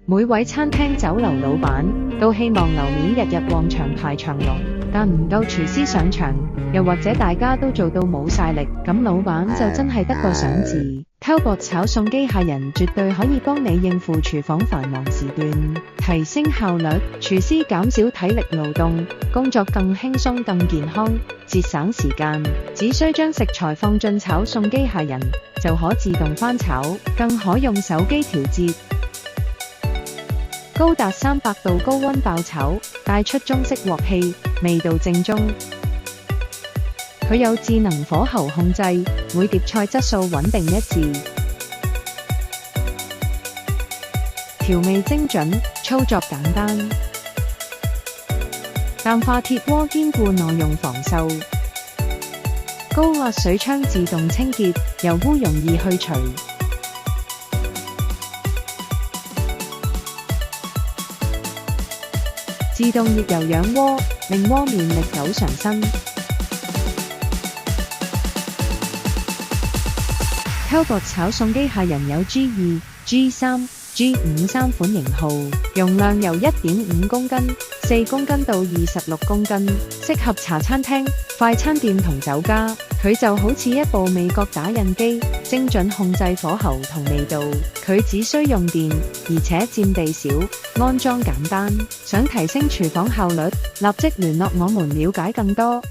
每位餐廳酒樓老闆都希望樓面日日旺場排長龍，但唔夠廚師上場，又或者大家都做到冇晒力，咁老闆就真係得個想字。Talbot 炒餸機械人絕對可以幫你應付廚房繁忙時段，提升效率，廚師減少體力勞動，工作更輕鬆更健康，節省時間。只需將食材放進炒餸機械人，就可自動翻炒，更可用手機調節。高達300度高溫爆炒，帶出中式鑊氣，味道正宗。佢有智能火候控制，每碟菜質素穩定一致，調味精準，操作簡單。氮化鐵鍋堅固耐用防鏽，高壓水槍自動清潔，油污容易去除。自動熱油養鍋，令鍋面歷久常新。Talbot 炒餸機械人有 G2、G3、G5 3款型號，容量由 1.5 公斤、4公斤到26公斤，適合茶餐廳、快餐店同酒家。佢就好似一部美國打印機，精準控制火候同味道。佢只需用電，而且佔地少，安裝簡單。想提升廚房效率，立即聯絡我們了解更多。